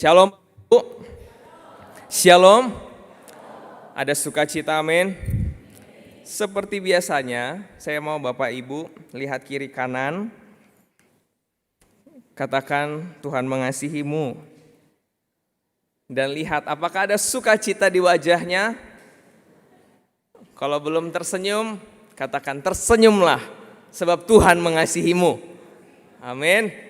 Shalom, Bu. Shalom. Ada sukacita, amin. Seperti biasanya, saya mau Bapak Ibu lihat kiri kanan. Katakan Tuhan mengasihimu. Dan lihat apakah ada sukacita di wajahnya. Kalau belum tersenyum, katakan tersenyumlah sebab Tuhan mengasihimu. Amin.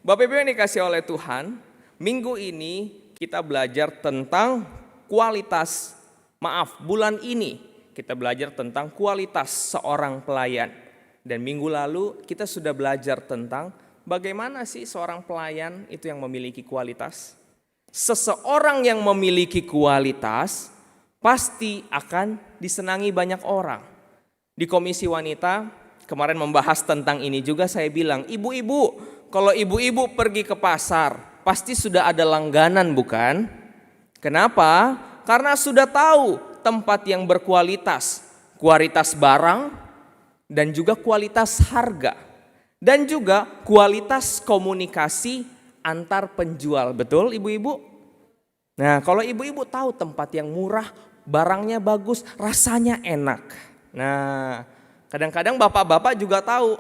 Bapak Ibu yang dikasih oleh Tuhan, minggu ini kita belajar tentang bulan ini kita belajar tentang kualitas seorang pelayan. Dan minggu lalu kita sudah belajar tentang bagaimana sih seorang pelayan itu yang memiliki kualitas. Seseorang yang memiliki kualitas pasti akan disenangi banyak orang. Di Komisi Wanita kemarin membahas tentang ini juga, saya bilang, ibu-ibu, kalau ibu-ibu pergi ke pasar, pasti sudah ada langganan, bukan? Kenapa? Karena sudah tahu tempat yang berkualitas, kualitas barang dan juga kualitas harga dan juga kualitas komunikasi antar penjual. Betul, ibu-ibu? Nah, kalau ibu-ibu tahu tempat yang murah, barangnya bagus, rasanya enak. Nah, kadang-kadang bapak-bapak juga tahu,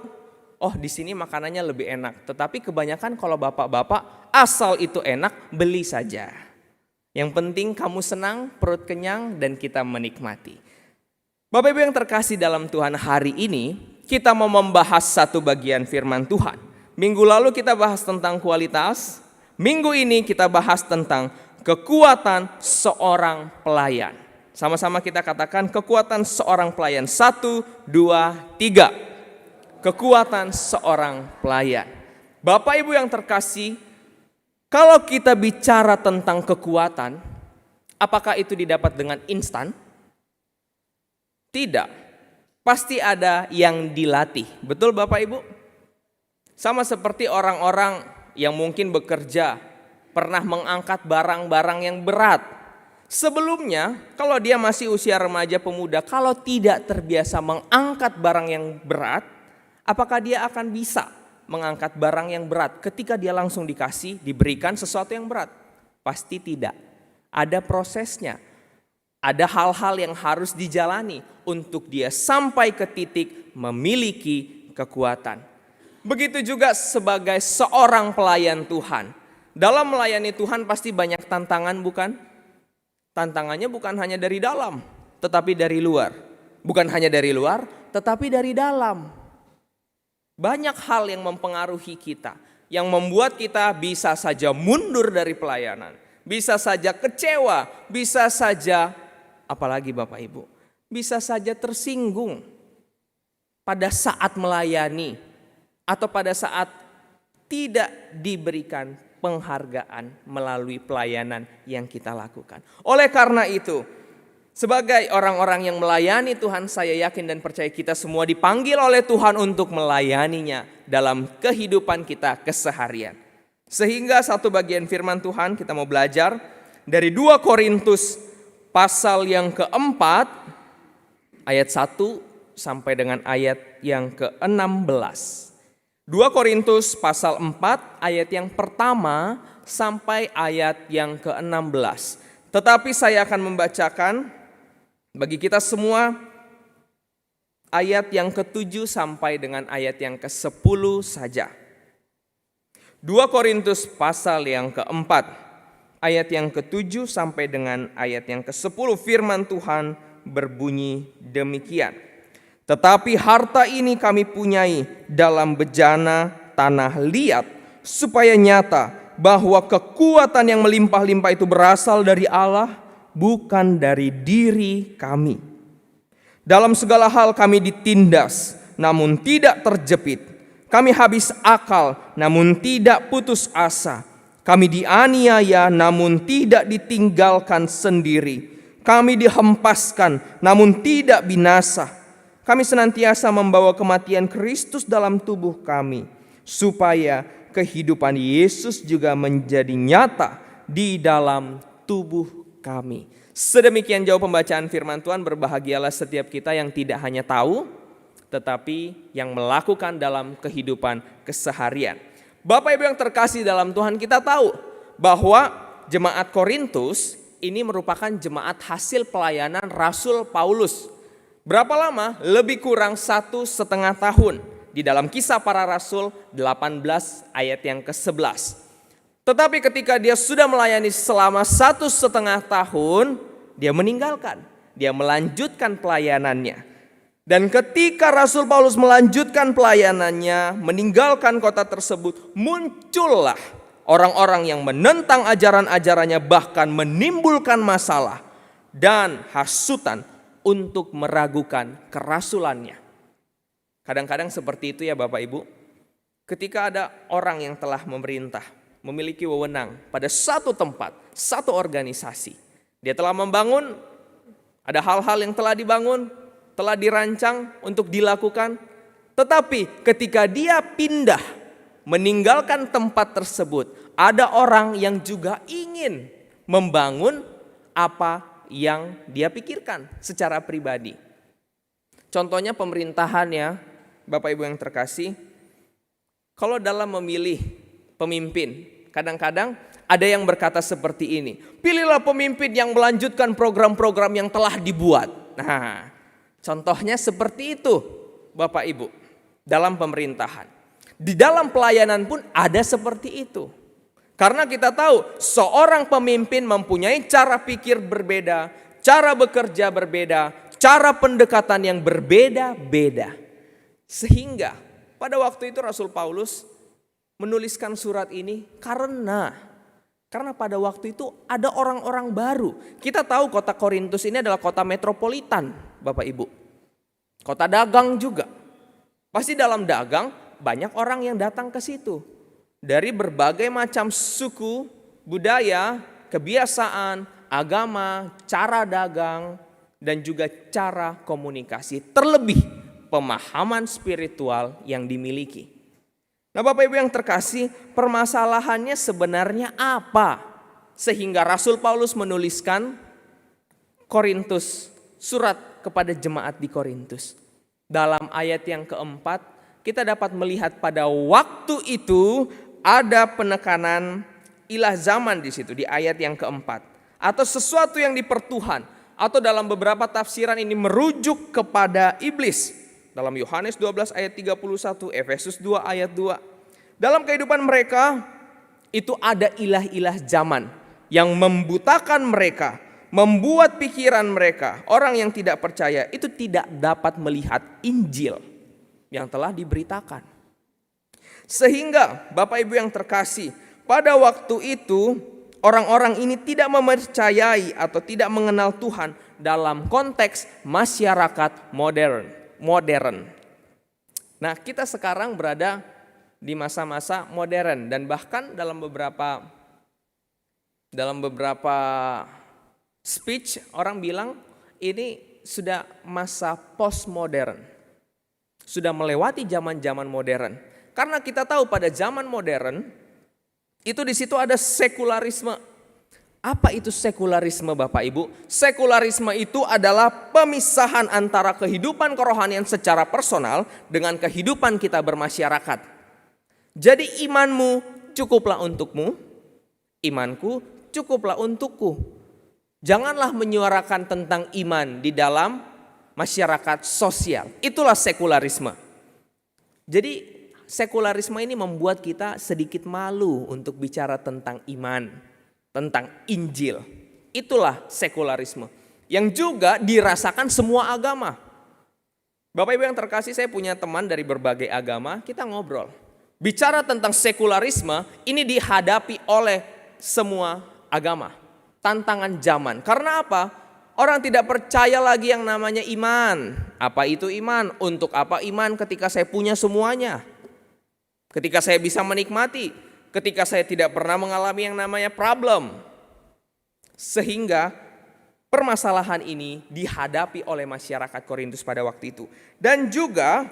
oh di sini makanannya lebih enak. Tetapi kebanyakan kalau bapak-bapak asal itu enak, beli saja. Yang penting kamu senang, perut kenyang, dan kita menikmati. Bapak Ibu yang terkasih dalam Tuhan, hari ini kita mau membahas satu bagian firman Tuhan. Minggu lalu kita bahas tentang kualitas. Minggu ini kita bahas tentang kekuatan seorang pelayan. Sama-sama kita katakan kekuatan seorang pelayan. 1, 2, 3. Kekuatan seorang pelayan. Bapak Ibu yang terkasih, kalau kita bicara tentang kekuatan, apakah itu didapat dengan instan? Tidak. Pasti ada yang dilatih. Betul Bapak Ibu? Sama seperti orang-orang yang mungkin bekerja, pernah mengangkat barang-barang yang berat. Sebelumnya, kalau dia masih usia remaja pemuda, kalau tidak terbiasa mengangkat barang yang berat, apakah dia akan bisa mengangkat barang yang berat ketika dia langsung diberikan sesuatu yang berat? Pasti tidak. Ada prosesnya. Ada hal-hal yang harus dijalani untuk dia sampai ke titik memiliki kekuatan. Begitu juga sebagai seorang pelayan Tuhan. Dalam melayani Tuhan pasti banyak tantangan, bukan? Tantangannya bukan hanya dari dalam, tetapi dari luar. Bukan hanya dari luar, tetapi dari dalam. Banyak hal yang mempengaruhi kita, yang membuat kita bisa saja mundur dari pelayanan, bisa saja kecewa, bisa saja, apalagi Bapak Ibu, bisa saja tersinggung pada saat melayani atau pada saat tidak diberikan penghargaan melalui pelayanan yang kita lakukan. Oleh karena itu, sebagai orang-orang yang melayani Tuhan, saya yakin dan percaya kita semua dipanggil oleh Tuhan untuk melayaninya dalam kehidupan kita keseharian. Sehingga satu bagian firman Tuhan kita mau belajar dari 2 Korintus pasal yang keempat, ayat 1 sampai dengan ayat yang ke-16. 2 Korintus pasal 4 ayat yang pertama sampai ayat yang ke-16. Tetapi saya akan membacakan bagi kita semua ayat yang ke-7 sampai dengan ayat yang ke-10 saja. 2 Korintus pasal yang keempat, ayat yang ke-7 sampai dengan ayat yang ke-10, firman Tuhan berbunyi demikian. Tetapi harta ini kami punyai dalam bejana tanah liat, supaya nyata bahwa kekuatan yang melimpah-limpah itu berasal dari Allah, bukan dari diri kami. Dalam segala hal kami ditindas, namun tidak terjepit. Kami habis akal, namun tidak putus asa. Kami dianiaya, namun tidak ditinggalkan sendiri. Kami dihempaskan, namun tidak binasa. Kami senantiasa membawa kematian Kristus dalam tubuh kami, supaya kehidupan Yesus juga menjadi nyata di dalam tubuh kami. Sedemikian jauh pembacaan firman Tuhan. Berbahagialah setiap kita yang tidak hanya tahu, tetapi yang melakukan dalam kehidupan keseharian. Bapak Ibu yang terkasih dalam Tuhan, kita tahu bahwa jemaat Korintus ini merupakan jemaat hasil pelayanan Rasul Paulus. Berapa lama? Lebih kurang 1,5 tahun. Di dalam Kisah Para Rasul 18 ayat yang ke-11. Tetapi ketika dia sudah melayani selama 1,5 tahun, dia meninggalkan. Dia melanjutkan pelayanannya. Dan ketika Rasul Paulus melanjutkan pelayanannya, meninggalkan kota tersebut, muncullah orang-orang yang menentang ajaran-ajarannya, bahkan menimbulkan masalah dan hasutan untuk meragukan kerasulannya. Kadang-kadang seperti itu ya Bapak Ibu. Ketika ada orang yang telah memerintah, memiliki wewenang pada satu tempat, satu organisasi. Dia telah membangun, ada hal-hal yang telah dibangun, telah dirancang untuk dilakukan. Tetapi ketika dia pindah, meninggalkan tempat tersebut, ada orang yang juga ingin membangun apa yang dia pikirkan secara pribadi. Contohnya pemerintahannya, Bapak Ibu yang terkasih, kalau dalam memilih pemimpin, kadang-kadang ada yang berkata seperti ini, pilihlah pemimpin yang melanjutkan program-program yang telah dibuat. Nah, contohnya seperti itu Bapak Ibu, dalam pemerintahan. Di dalam pelayanan pun ada seperti itu. Karena kita tahu seorang pemimpin mempunyai cara pikir berbeda, cara bekerja berbeda, cara pendekatan yang berbeda-beda. Sehingga pada waktu itu Rasul Paulus menuliskan surat ini karena pada waktu itu ada orang-orang baru. Kita tahu kota Korintus ini adalah kota metropolitan, Bapak Ibu. Kota dagang juga. Pasti dalam dagang banyak orang yang datang ke situ. Dari berbagai macam suku, budaya, kebiasaan, agama, cara dagang, dan juga cara komunikasi. Terlebih pemahaman spiritual yang dimiliki. Nah Bapak Ibu yang terkasih, permasalahannya sebenarnya apa? Sehingga Rasul Paulus menuliskan Korintus, surat kepada jemaat di Korintus. Dalam ayat yang keempat, kita dapat melihat pada waktu itu ada penekanan ilah zaman di situ, di ayat yang keempat. Atau sesuatu yang dipertuhan, atau dalam beberapa tafsiran ini merujuk kepada iblis. Dalam Yohanes 12 ayat 31, Efesus 2 ayat 2. Dalam kehidupan mereka itu ada ilah-ilah zaman yang membutakan mereka, membuat pikiran mereka, orang yang tidak percaya itu tidak dapat melihat Injil yang telah diberitakan. Sehingga Bapak Ibu yang terkasih, pada waktu itu orang-orang ini tidak mempercayai atau tidak mengenal Tuhan dalam konteks masyarakat modern. Nah, kita sekarang berada di masa-masa modern dan bahkan dalam beberapa speech orang bilang ini sudah masa postmodern. Sudah melewati zaman-zaman modern. Karena kita tahu pada zaman modern itu di situ ada sekularisme. Apa itu sekularisme Bapak Ibu? Sekularisme itu adalah pemisahan antara kehidupan kerohanian secara personal dengan kehidupan kita bermasyarakat. Jadi imanmu cukuplah untukmu, imanku cukuplah untukku. Janganlah menyuarakan tentang iman di dalam masyarakat sosial. Itulah sekularisme. Jadi sekularisme ini membuat kita sedikit malu untuk bicara tentang iman, tentang Injil. Itulah sekularisme yang juga dirasakan semua agama. Bapak Ibu yang terkasih, saya punya teman dari berbagai agama, kita ngobrol. Bicara tentang sekularisme ini dihadapi oleh semua agama. Tantangan zaman. Karena apa? Orang tidak percaya lagi yang namanya iman. Apa itu iman? Untuk apa iman ketika saya punya semuanya? Ketika saya bisa menikmati, ketika saya tidak pernah mengalami yang namanya problem. Sehingga permasalahan ini dihadapi oleh masyarakat Korintus pada waktu itu. Dan juga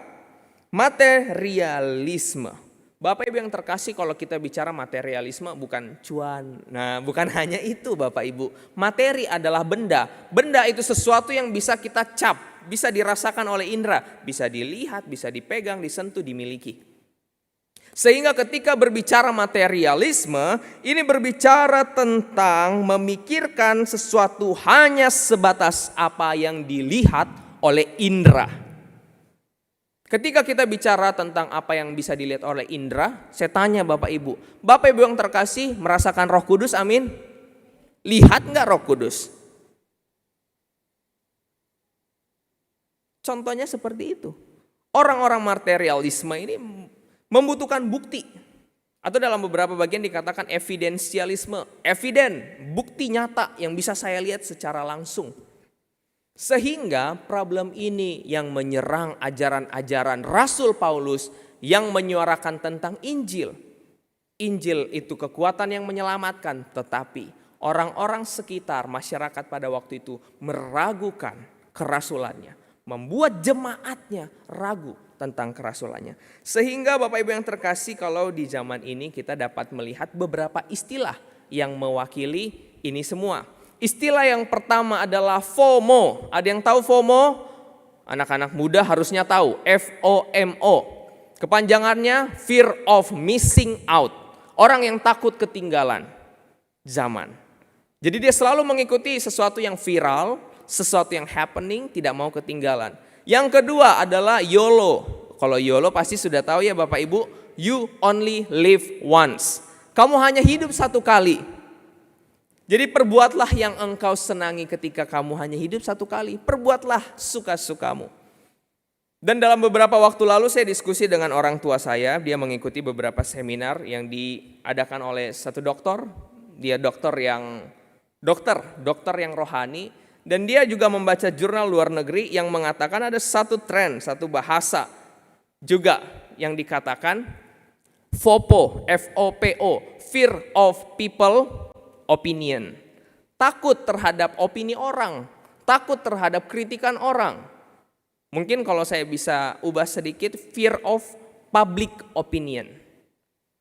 materialisme. Bapak Ibu yang terkasih, kalau kita bicara materialisme bukan cuan. Nah, bukan hanya itu Bapak Ibu. Materi adalah benda. Benda itu sesuatu yang bisa kita cap, bisa dirasakan oleh indera, bisa dilihat, bisa dipegang, disentuh, dimiliki. Sehingga ketika berbicara materialisme, ini berbicara tentang memikirkan sesuatu hanya sebatas apa yang dilihat oleh indera. Ketika kita bicara tentang apa yang bisa dilihat oleh indera, saya tanya Bapak Ibu yang terkasih merasakan Roh Kudus, amin? Lihat nggak Roh Kudus? Contohnya seperti itu. Orang-orang materialisme ini membutuhkan bukti. Atau dalam beberapa bagian dikatakan evidensialisme. Eviden, bukti nyata yang bisa saya lihat secara langsung. Sehingga problem ini yang menyerang ajaran-ajaran Rasul Paulus yang menyuarakan tentang Injil. Injil itu kekuatan yang menyelamatkan, tetapi orang-orang sekitar masyarakat pada waktu itu meragukan kerasulannya. Membuat jemaatnya ragu tentang kerasulannya. Sehingga Bapak Ibu yang terkasih, kalau di zaman ini kita dapat melihat beberapa istilah yang mewakili ini semua. Istilah yang pertama adalah FOMO. Ada yang tahu FOMO? Anak-anak muda harusnya tahu. FOMO. Kepanjangannya Fear of Missing Out. Orang yang takut ketinggalan zaman. Jadi dia selalu mengikuti sesuatu yang viral, sesuatu yang happening, tidak mau ketinggalan. Yang kedua adalah YOLO. Kalau YOLO pasti sudah tahu ya Bapak Ibu, you only live once. Kamu hanya hidup satu kali. Jadi perbuatlah yang engkau senangi ketika kamu hanya hidup satu kali. Perbuatlah suka-sukamu. Dan dalam beberapa waktu lalu saya diskusi dengan orang tua saya. Dia mengikuti beberapa seminar yang diadakan oleh satu dokter. Dia dokter yang rohani. Dan dia juga membaca jurnal luar negeri yang mengatakan ada satu tren, satu bahasa juga yang dikatakan FOPO, F-O-P-O, Fear of People Opinion. Takut terhadap opini orang, takut terhadap kritikan orang. Mungkin kalau saya bisa ubah sedikit, Fear of Public Opinion.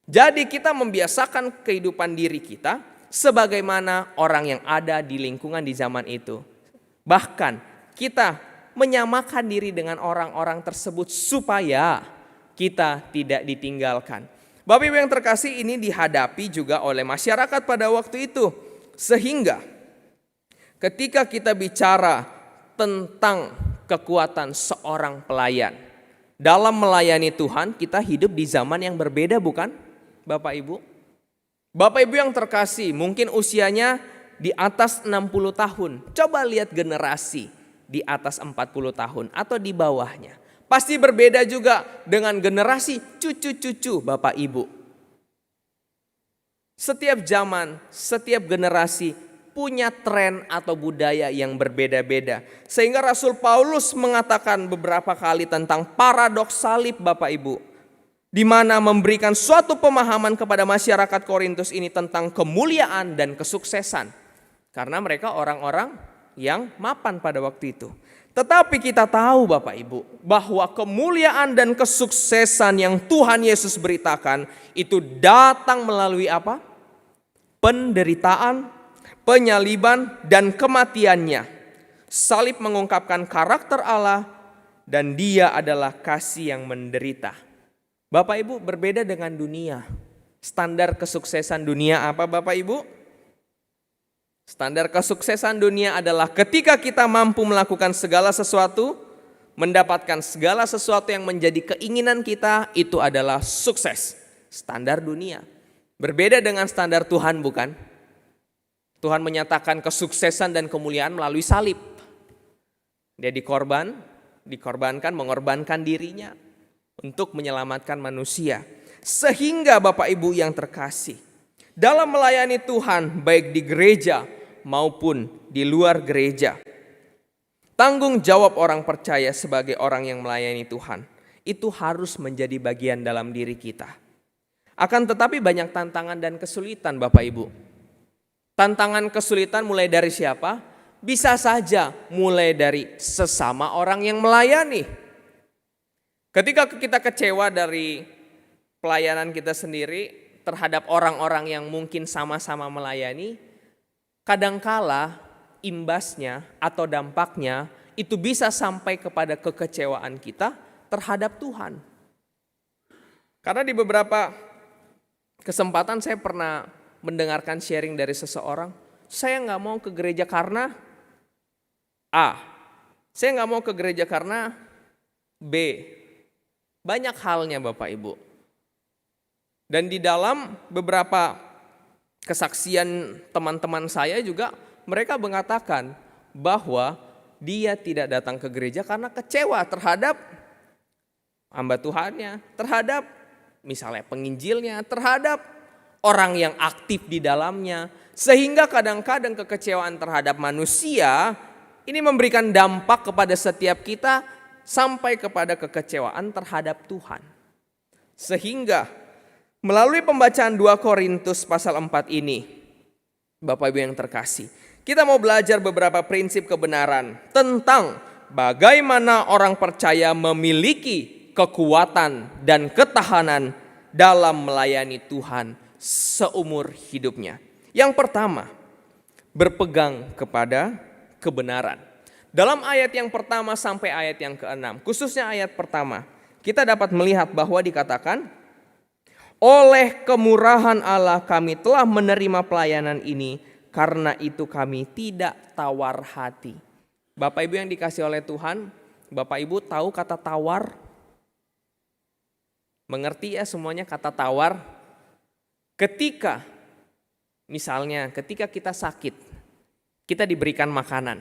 Jadi kita membiasakan kehidupan diri kita sebagaimana orang yang ada di lingkungan di zaman itu. Bahkan kita menyamakan diri dengan orang-orang tersebut supaya kita tidak ditinggalkan. Bapak Ibu yang terkasih, ini dihadapi juga oleh masyarakat pada waktu itu. Sehingga ketika kita bicara tentang kekuatan seorang pelayan dalam melayani Tuhan, kita hidup di zaman yang berbeda, bukan Bapak Ibu? Bapak Ibu yang terkasih, mungkin usianya di atas 60 tahun. Coba lihat generasi di atas 40 tahun atau di bawahnya. Pasti berbeda juga dengan generasi cucu-cucu Bapak Ibu. Setiap zaman, setiap generasi punya tren atau budaya yang berbeda-beda. Sehingga Rasul Paulus mengatakan beberapa kali tentang paradoks salib Bapak Ibu. Di mana memberikan suatu pemahaman kepada masyarakat Korintus ini tentang kemuliaan dan kesuksesan. Karena mereka orang-orang yang mapan pada waktu itu. Tetapi kita tahu Bapak Ibu bahwa kemuliaan dan kesuksesan yang Tuhan Yesus beritakan itu datang melalui apa? Penderitaan, penyaliban, dan kematiannya. Salib mengungkapkan karakter Allah dan Dia adalah kasih yang menderita. Bapak Ibu, berbeda dengan dunia. Standar kesuksesan dunia apa Bapak Ibu? Standar kesuksesan dunia adalah ketika kita mampu melakukan segala sesuatu, mendapatkan segala sesuatu yang menjadi keinginan kita, itu adalah sukses. Standar dunia. Berbeda dengan standar Tuhan, bukan? Tuhan menyatakan kesuksesan dan kemuliaan melalui salib. Dia dikorbankan, mengorbankan dirinya untuk menyelamatkan manusia. Sehingga Bapak Ibu yang terkasih, dalam melayani Tuhan baik di gereja maupun di luar gereja, tanggung jawab orang percaya sebagai orang yang melayani Tuhan itu harus menjadi bagian dalam diri kita. Akan tetapi banyak tantangan dan kesulitan Bapak Ibu. Tantangan kesulitan mulai dari siapa? Bisa saja mulai dari sesama orang yang melayani. Ketika kita kecewa dari pelayanan kita sendiri terhadap orang-orang yang mungkin sama-sama melayani, kadangkala imbasnya atau dampaknya itu bisa sampai kepada kekecewaan kita terhadap Tuhan. Karena di beberapa kesempatan saya pernah mendengarkan sharing dari seseorang, saya nggak mau ke gereja karena A, saya nggak mau ke gereja karena B. Banyak halnya Bapak Ibu. Dan di dalam beberapa kesaksian teman-teman saya juga, mereka mengatakan bahwa dia tidak datang ke gereja karena kecewa terhadap hamba Tuhannya, terhadap misalnya penginjilnya, terhadap orang yang aktif di dalamnya. Sehingga kadang-kadang kekecewaan terhadap manusia ini memberikan dampak kepada setiap kita sampai kepada kekecewaan terhadap Tuhan. Sehingga melalui pembacaan 2 Korintus pasal 4 ini, Bapak Ibu yang terkasih, kita mau belajar beberapa prinsip kebenaran tentang bagaimana orang percaya memiliki kekuatan dan ketahanan dalam melayani Tuhan seumur hidupnya. Yang pertama, berpegang kepada kebenaran. Dalam ayat yang pertama sampai ayat yang ke-6, khususnya ayat pertama, kita dapat melihat bahwa dikatakan, oleh kemurahan Allah kami telah menerima pelayanan ini, karena itu kami tidak tawar hati. Bapak Ibu yang dikasih oleh Tuhan, Bapak Ibu tahu kata tawar? Mengerti ya semuanya kata tawar? Misalnya ketika kita sakit, kita diberikan makanan.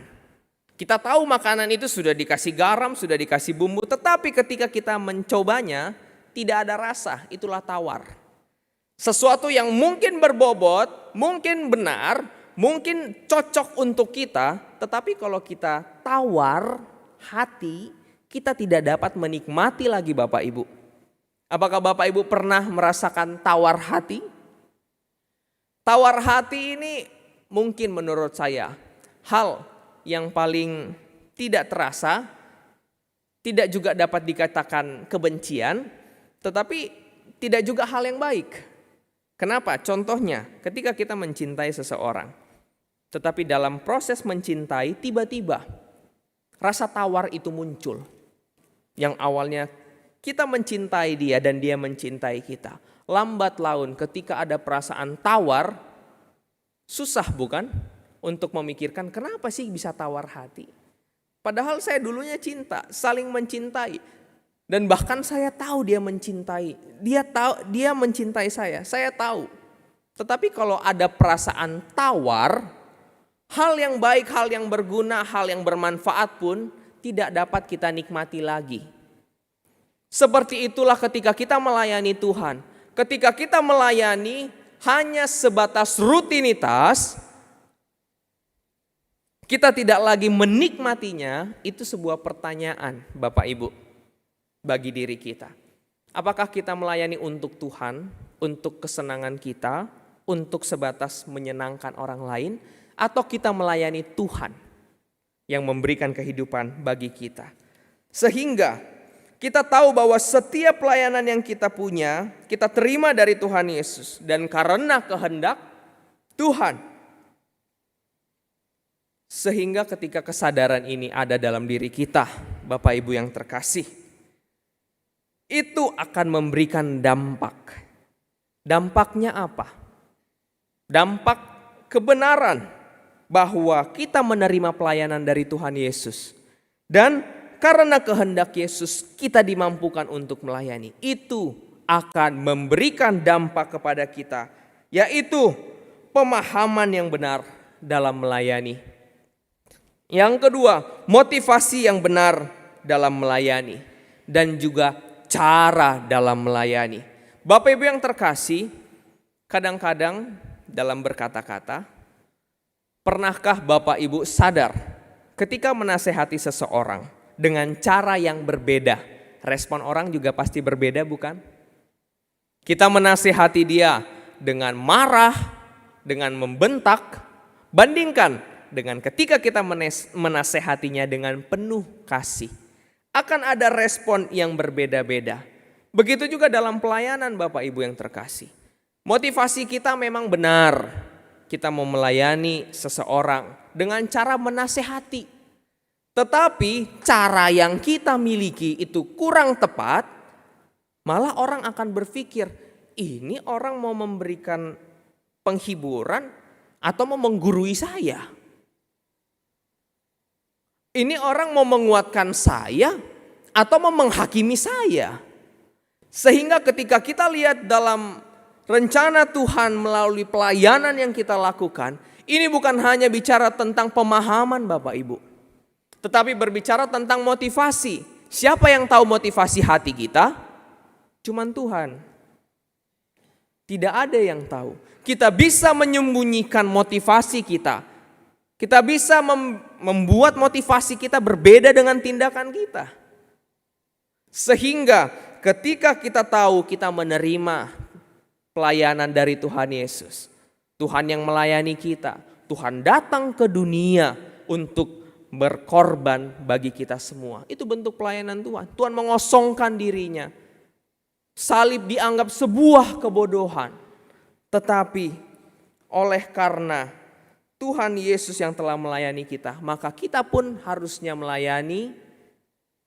Kita tahu makanan itu sudah dikasih garam, sudah dikasih bumbu, tetapi ketika kita mencobanya tidak ada rasa, itulah tawar. Sesuatu yang mungkin berbobot, mungkin benar, mungkin cocok untuk kita, tetapi kalau kita tawar hati, kita tidak dapat menikmati lagi Bapak Ibu. Apakah Bapak Ibu pernah merasakan tawar hati? Tawar hati ini mungkin menurut saya hal yang paling tidak terasa, tidak juga dapat dikatakan kebencian, tetapi tidak juga hal yang baik. Kenapa? Contohnya ketika kita mencintai seseorang, tetapi dalam proses mencintai tiba-tiba rasa tawar itu muncul. Yang awalnya kita mencintai dia dan dia mencintai kita. Lambat laun ketika ada perasaan tawar, susah bukan? Untuk memikirkan kenapa sih bisa tawar hati. Padahal saya dulunya cinta, saling mencintai. Dan bahkan saya tahu dia mencintai. Dia mencintai saya tahu. Tetapi kalau ada perasaan tawar, hal yang baik, hal yang berguna, hal yang bermanfaat pun tidak dapat kita nikmati lagi. Seperti itulah ketika kita melayani Tuhan. Ketika kita melayani hanya sebatas rutinitas, kita tidak lagi menikmatinya, itu sebuah pertanyaan Bapak Ibu bagi diri kita. Apakah kita melayani untuk Tuhan, untuk kesenangan kita, untuk sebatas menyenangkan orang lain, atau kita melayani Tuhan yang memberikan kehidupan bagi kita. Sehingga kita tahu bahwa setiap pelayanan yang kita punya, kita terima dari Tuhan Yesus. Dan karena kehendak Tuhan. Sehingga ketika kesadaran ini ada dalam diri kita, Bapak Ibu yang terkasih, itu akan memberikan dampak. Dampaknya apa? Dampak kebenaran bahwa kita menerima pelayanan dari Tuhan Yesus. Dan karena kehendak Yesus kita dimampukan untuk melayani. Itu akan memberikan dampak kepada kita, yaitu pemahaman yang benar dalam melayani. Yang kedua, motivasi yang benar dalam melayani. Dan juga cara dalam melayani. Bapak Ibu yang terkasih, kadang-kadang dalam berkata-kata, pernahkah Bapak Ibu sadar ketika menasehati seseorang dengan cara yang berbeda, respon orang juga pasti berbeda bukan? Kita menasehati dia dengan marah, dengan membentak, bandingkan dengan ketika kita menasehatinya dengan penuh kasih. Akan ada respon yang berbeda-beda. Begitu juga dalam pelayanan Bapak Ibu yang terkasih. Motivasi kita memang benar. Kita mau melayani seseorang dengan cara menasehati. Tetapi cara yang kita miliki itu kurang tepat, Malah orang akan berpikir, ini orang mau memberikan penghiburan atau mau menggurui saya? Ini orang mau menguatkan saya atau mau menghakimi saya? Sehingga ketika kita lihat dalam rencana Tuhan melalui pelayanan yang kita lakukan, ini bukan hanya bicara tentang pemahaman Bapak Ibu, tetapi berbicara tentang motivasi. Siapa yang tahu motivasi hati kita? Cuman Tuhan. Tidak ada yang tahu. Kita bisa menyembunyikan motivasi kita. Kita bisa membuat motivasi kita berbeda dengan tindakan kita. Sehingga ketika kita tahu kita menerima pelayanan dari Tuhan Yesus, Tuhan yang melayani kita, Tuhan datang ke dunia untuk berkorban bagi kita semua. Itu bentuk pelayanan Tuhan. Tuhan mengosongkan dirinya. Salib dianggap sebuah kebodohan. Tetapi oleh karena Tuhan Yesus yang telah melayani kita, maka kita pun harusnya melayani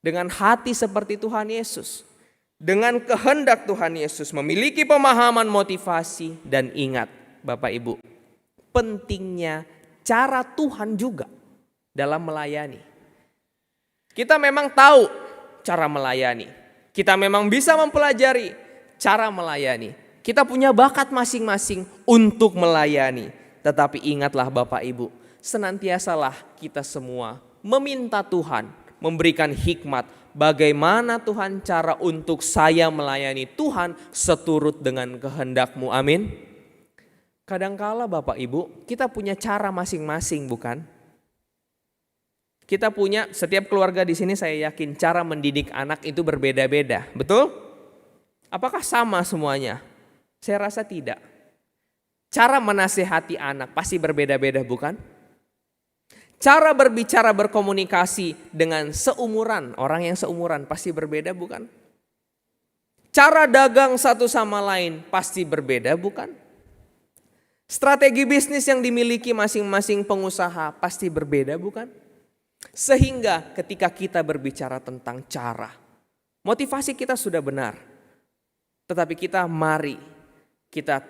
dengan hati seperti Tuhan Yesus. Dengan kehendak Tuhan Yesus, memiliki pemahaman motivasi, dan ingat Bapak Ibu, pentingnya cara Tuhan juga dalam melayani. Kita memang tahu cara melayani. Kita memang bisa mempelajari cara melayani. Kita punya bakat masing-masing untuk melayani. Tetapi ingatlah Bapak Ibu, senantiasalah kita semua meminta Tuhan memberikan hikmat. Bagaimana Tuhan cara untuk saya melayani Tuhan seturut dengan kehendak-Mu, amin. Kadangkala Bapak Ibu, kita punya cara masing-masing bukan? Kita punya, setiap keluarga di sini saya yakin cara mendidik anak itu berbeda-beda, betul? Apakah sama semuanya? Saya rasa tidak. Cara menasihati anak pasti berbeda-beda bukan? Cara berbicara berkomunikasi dengan seumuran, orang yang seumuran pasti berbeda bukan? Cara dagang satu sama lain pasti berbeda bukan? Strategi bisnis yang dimiliki masing-masing pengusaha pasti berbeda bukan? Sehingga ketika kita berbicara tentang cara, motivasi kita sudah benar. Tetapi kita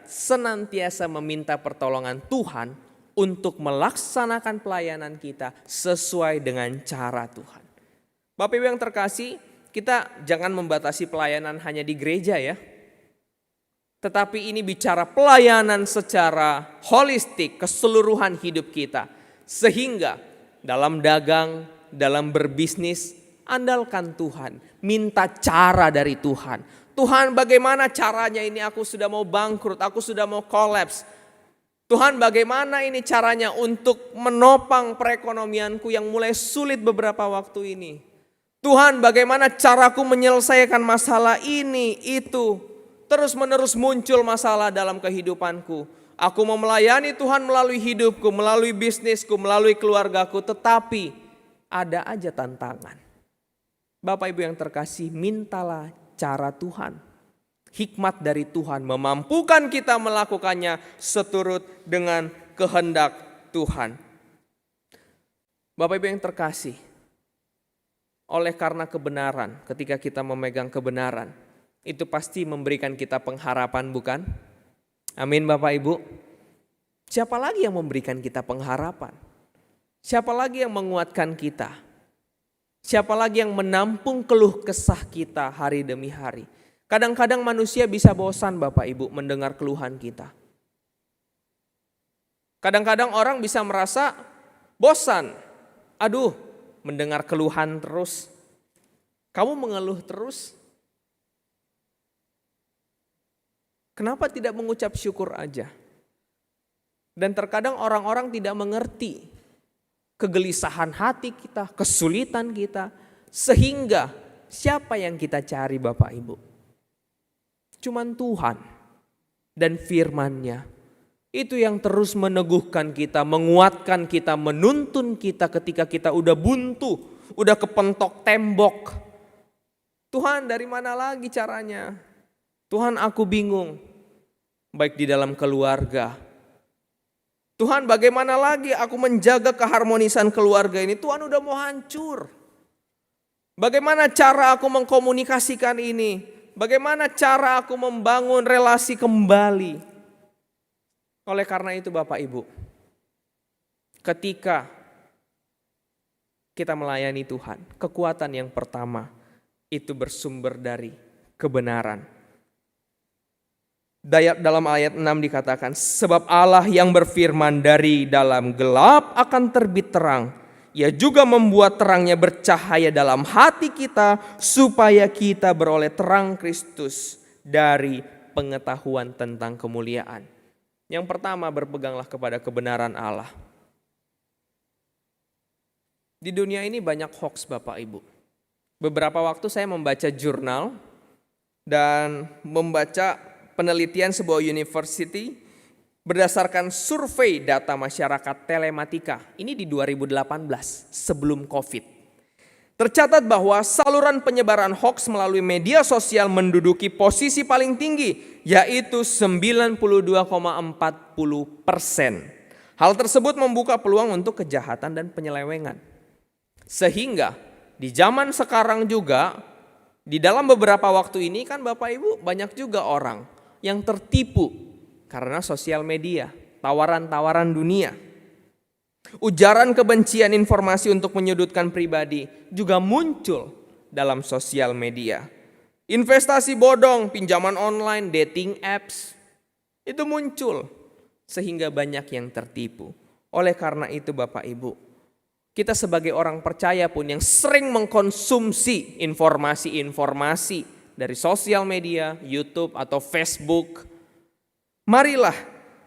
senantiasa meminta pertolongan Tuhan untuk melaksanakan pelayanan kita sesuai dengan cara Tuhan. Bapak Ibu yang terkasih, kita jangan membatasi pelayanan hanya di gereja ya. Tetapi ini bicara pelayanan secara holistik, keseluruhan hidup kita. Sehingga dalam dagang, dalam berbisnis, andalkan Tuhan, minta cara dari Tuhan. Tuhan, bagaimana caranya ini, aku sudah mau bangkrut, aku sudah mau kolaps. Tuhan, bagaimana ini caranya untuk menopang perekonomianku yang mulai sulit beberapa waktu ini. Tuhan, bagaimana caraku menyelesaikan masalah ini, itu. Terus menerus muncul masalah dalam kehidupanku. Aku mau melayani Tuhan melalui hidupku, melalui bisnisku, melalui keluargaku. Tetapi ada aja tantangan. Bapak Ibu yang terkasih, mintalah cara Tuhan, hikmat dari Tuhan memampukan kita melakukannya seturut dengan kehendak Tuhan. Bapak Ibu yang terkasih, oleh karena kebenaran, ketika kita memegang kebenaran, itu pasti memberikan kita pengharapan bukan? Amin Bapak Ibu. Siapa lagi yang memberikan kita pengharapan? Siapa lagi yang menguatkan kita? Siapa lagi yang menampung keluh kesah kita hari demi hari? Kadang-kadang manusia bisa bosan Bapak Ibu mendengar keluhan kita. Kadang-kadang orang bisa merasa bosan. Aduh, mendengar keluhan terus. Kamu mengeluh terus. Kenapa tidak mengucap syukur aja? Dan terkadang orang-orang tidak mengerti kegelisahan hati kita, kesulitan kita, sehingga siapa yang kita cari Bapak Ibu? Cuman Tuhan dan firman-Nya. Itu yang terus meneguhkan kita, menguatkan kita, menuntun kita ketika kita udah buntu, udah kepentok tembok. Tuhan, dari mana lagi caranya? Tuhan, aku bingung. Baik di dalam keluarga. Tuhan, bagaimana lagi aku menjaga keharmonisan keluarga ini? Tuhan, udah mau hancur. Bagaimana cara aku mengkomunikasikan ini? Bagaimana cara aku membangun relasi kembali? Oleh karena itu Bapak Ibu, ketika kita melayani Tuhan, kekuatan yang pertama itu bersumber dari kebenaran. Dalam ayat 6 dikatakan, sebab Allah yang berfirman dari dalam gelap akan terbit terang. Ia juga membuat terangnya bercahaya dalam hati kita supaya kita beroleh terang Kristus dari pengetahuan tentang kemuliaan. Yang pertama, berpeganglah kepada kebenaran Allah. Di dunia ini banyak hoax Bapak Ibu. Beberapa waktu saya membaca jurnal dan membaca penelitian sebuah university berdasarkan survei data masyarakat telematika. Ini di 2018 sebelum COVID. Tercatat bahwa saluran penyebaran hoax melalui media sosial menduduki posisi paling tinggi, yaitu 92,40%. Hal tersebut membuka peluang untuk kejahatan dan penyelewengan. Sehingga di zaman sekarang juga, di dalam beberapa waktu ini kan Bapak Ibu banyak juga orang yang tertipu karena sosial media, tawaran-tawaran dunia. Ujaran kebencian, informasi untuk menyudutkan pribadi juga muncul dalam sosial media. Investasi bodong, pinjaman online, dating apps, itu muncul sehingga banyak yang tertipu. Oleh karena itu Bapak Ibu, kita sebagai orang percaya pun yang sering mengkonsumsi informasi-informasi dari sosial media, YouTube atau Facebook, marilah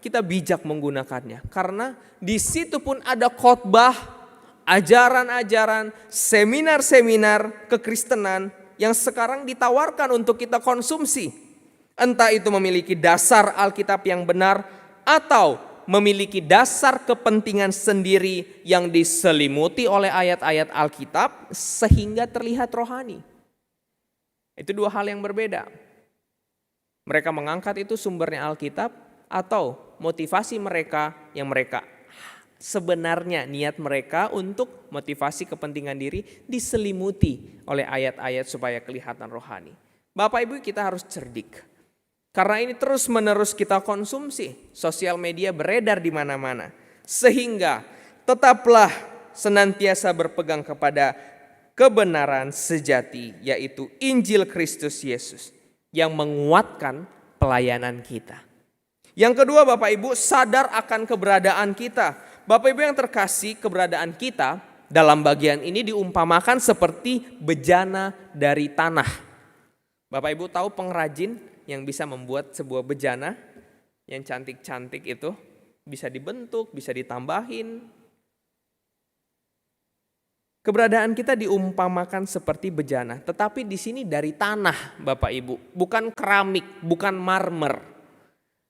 kita bijak menggunakannya. Karena di situ pun ada khotbah, ajaran-ajaran, seminar-seminar kekristenan yang sekarang ditawarkan untuk kita konsumsi. Entah itu memiliki dasar Alkitab yang benar atau memiliki dasar kepentingan sendiri yang diselimuti oleh ayat-ayat Alkitab sehingga terlihat rohani. Itu dua hal yang berbeda. Mereka mengangkat itu sumbernya Alkitab atau motivasi mereka yang mereka sebenarnya niat mereka untuk motivasi kepentingan diri diselimuti oleh ayat-ayat supaya kelihatan rohani. Bapak Ibu, kita harus cerdik. Karena ini terus-menerus kita konsumsi, sosial media beredar di mana-mana. Sehingga tetaplah senantiasa berpegang kepada kebenaran sejati, yaitu Injil Kristus Yesus yang menguatkan pelayanan kita. Yang kedua Bapak Ibu, sadar akan keberadaan kita. Bapak Ibu yang terkasih, keberadaan kita dalam bagian ini diumpamakan seperti bejana dari tanah. Bapak Ibu tahu pengrajin yang bisa membuat sebuah bejana yang cantik-cantik itu bisa dibentuk, bisa ditambahin. Keberadaan kita diumpamakan seperti bejana, tetapi di sini dari tanah Bapak Ibu, bukan keramik, bukan marmer.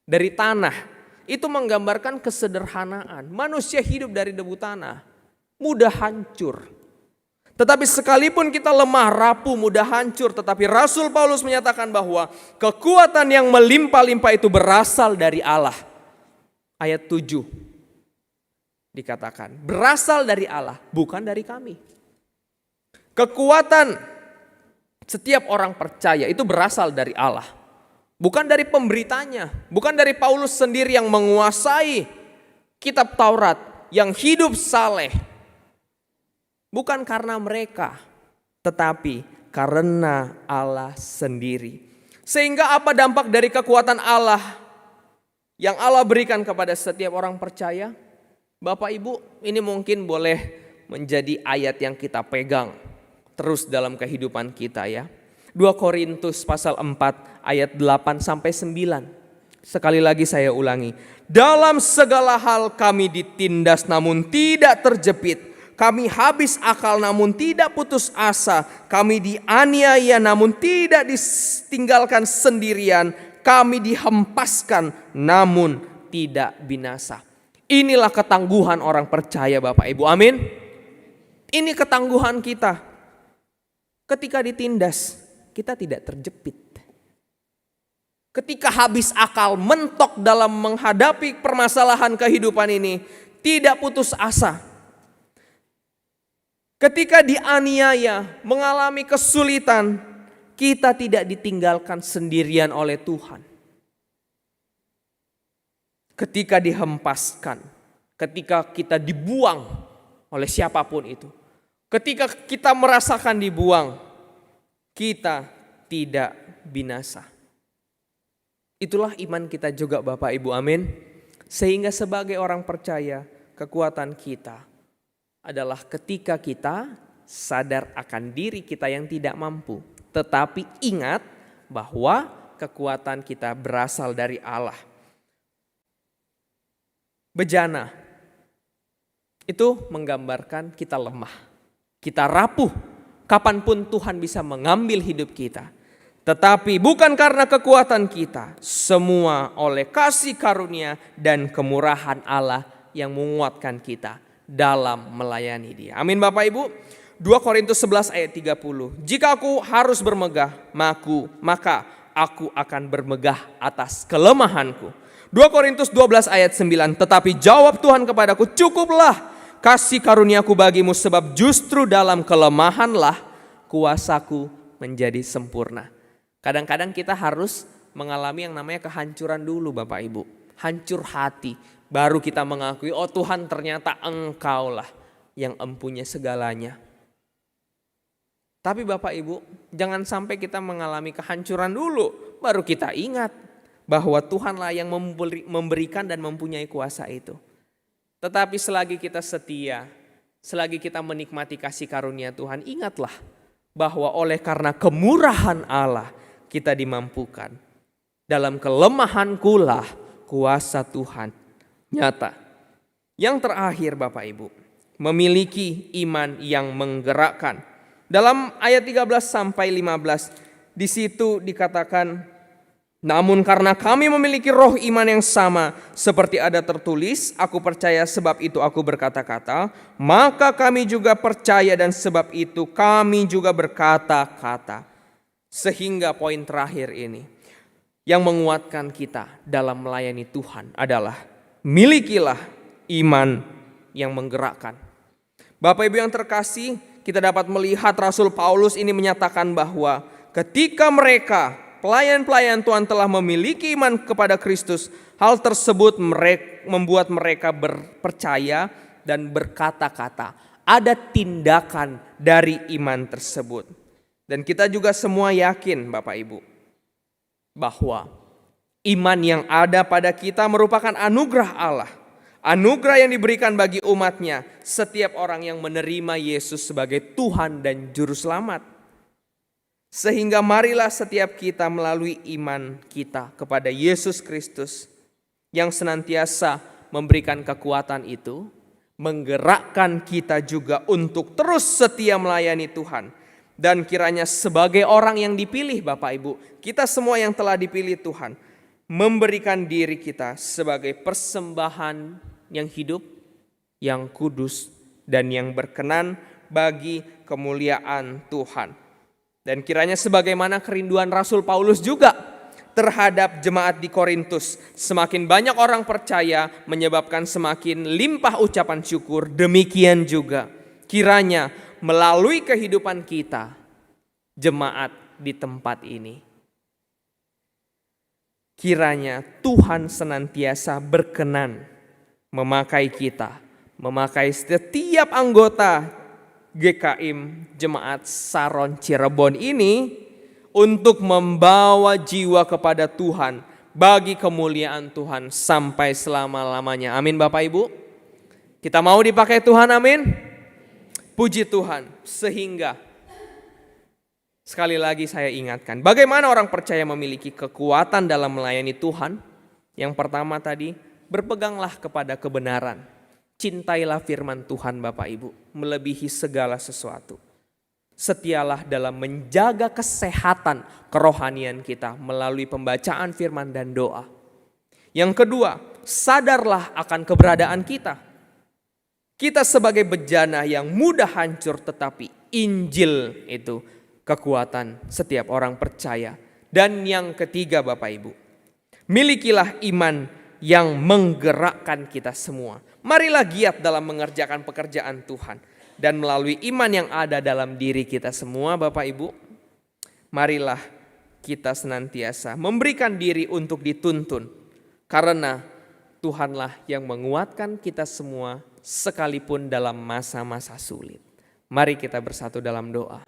Dari tanah, itu menggambarkan kesederhanaan. Manusia hidup dari debu tanah, mudah hancur. Tetapi sekalipun kita lemah, rapuh, mudah hancur, tetapi Rasul Paulus menyatakan bahwa kekuatan yang melimpah-limpah itu berasal dari Allah. Ayat 7 dikatakan, berasal dari Allah, bukan dari kami. Kekuatan setiap orang percaya itu berasal dari Allah. Bukan dari pemberitanya, bukan dari Paulus sendiri yang menguasai kitab Taurat, yang hidup saleh. Bukan karena mereka, tetapi karena Allah sendiri. Sehingga apa dampak dari kekuatan Allah yang Allah berikan kepada setiap orang percaya? Bapak Ibu, ini mungkin boleh menjadi ayat yang kita pegang terus dalam kehidupan kita ya. 2 Korintus pasal 4 ayat 8 sampai 9. Sekali lagi saya ulangi. Dalam segala hal kami ditindas namun tidak terjepit. Kami habis akal namun tidak putus asa. Kami dianiaya namun tidak ditinggalkan sendirian. Kami dihempaskan namun tidak binasa. Inilah ketangguhan orang percaya Bapak Ibu. Amin. Ini ketangguhan kita. Ketika ditindas, kita tidak terjepit. Ketika habis akal, mentok dalam menghadapi permasalahan kehidupan ini, tidak putus asa. Ketika dianiaya, mengalami kesulitan, kita tidak ditinggalkan sendirian oleh Tuhan. Ketika dihempaskan, ketika kita dibuang oleh siapapun itu, ketika kita merasakan dibuang, kita tidak binasa. Itulah iman kita juga Bapak Ibu, amin. Sehingga sebagai orang percaya, kekuatan kita adalah ketika kita sadar akan diri kita yang tidak mampu. Tetapi ingat bahwa kekuatan kita berasal dari Allah. Bejana itu menggambarkan kita lemah, kita rapuh. Kapanpun Tuhan bisa mengambil hidup kita. Tetapi bukan karena kekuatan kita, semua oleh kasih karunia dan kemurahan Allah yang menguatkan kita dalam melayani Dia. Amin Bapak Ibu. 2 Korintus 11 ayat 30. Jika aku harus bermegah, maka aku akan bermegah atas kelemahanku. 2 Korintus 12 ayat 9. Tetapi jawab Tuhan kepadaku, cukuplah kasih karuniaku bagimu, sebab justru dalam kelemahanlah kuasaku menjadi sempurna. Kadang-kadang kita harus mengalami yang namanya kehancuran dulu Bapak Ibu. Hancur hati, baru kita mengakui, oh Tuhan ternyata Engkaulah yang empunya segalanya. Tapi Bapak Ibu, jangan sampai kita mengalami kehancuran dulu, baru kita ingat bahwa Tuhanlah yang memberikan dan mempunyai kuasa itu. Tetapi selagi kita setia, selagi kita menikmati kasih karunia Tuhan, ingatlah bahwa oleh karena kemurahan Allah kita dimampukan. Dalam kelemahankulah kuasa Tuhan nyata. Yang terakhir Bapak Ibu, memiliki iman yang menggerakkan. Dalam ayat 13 sampai 15 di situ dikatakan, namun karena kami memiliki roh iman yang sama, seperti ada tertulis, aku percaya sebab itu aku berkata-kata, maka kami juga percaya dan sebab itu kami juga berkata-kata. Sehingga poin terakhir ini, yang menguatkan kita dalam melayani Tuhan adalah, milikilah iman yang menggerakkan. Bapak Ibu yang terkasih, kita dapat melihat Rasul Paulus ini menyatakan bahwa ketika mereka pelayan-pelayan Tuhan telah memiliki iman kepada Kristus, hal tersebut membuat mereka percaya dan berkata-kata. Ada tindakan dari iman tersebut. Dan kita juga semua yakin Bapak Ibu, bahwa iman yang ada pada kita merupakan anugerah Allah. Anugerah yang diberikan bagi umatnya, setiap orang yang menerima Yesus sebagai Tuhan dan Juru Selamat. Sehingga marilah setiap kita melalui iman kita kepada Yesus Kristus yang senantiasa memberikan kekuatan itu, menggerakkan kita juga untuk terus setia melayani Tuhan. Dan kiranya sebagai orang yang dipilih Bapak Ibu, kita semua yang telah dipilih Tuhan, memberikan diri kita sebagai persembahan yang hidup, yang kudus, dan yang berkenan bagi kemuliaan Tuhan. Dan kiranya sebagaimana kerinduan Rasul Paulus juga terhadap jemaat di Korintus, semakin banyak orang percaya menyebabkan semakin limpah ucapan syukur. Demikian juga kiranya melalui kehidupan kita, jemaat di tempat ini, kiranya Tuhan senantiasa berkenan memakai kita, memakai setiap anggota GKIM Jemaat Saron Cirebon ini untuk membawa jiwa kepada Tuhan bagi kemuliaan Tuhan sampai selama-lamanya. Amin Bapak Ibu. Kita mau dipakai Tuhan, amin. Puji Tuhan. Sehingga sekali lagi saya ingatkan, bagaimana orang percaya memiliki kekuatan dalam melayani Tuhan? Yang pertama tadi, berpeganglah kepada kebenaran. Cintailah firman Tuhan Bapak Ibu, melebihi segala sesuatu. Setialah dalam menjaga kesehatan kerohanian kita melalui pembacaan firman dan doa. Yang kedua, sadarlah akan keberadaan kita. Kita sebagai bejana yang mudah hancur, tetapi Injil itu kekuatan setiap orang percaya. Dan yang ketiga Bapak Ibu, milikilah iman yang menggerakkan kita semua. Marilah giat dalam mengerjakan pekerjaan Tuhan. Dan melalui iman yang ada dalam diri kita semua Bapak Ibu, Marilah kita senantiasa memberikan diri untuk dituntun, karena Tuhanlah yang menguatkan kita semua sekalipun dalam masa-masa sulit. Mari kita bersatu dalam doa.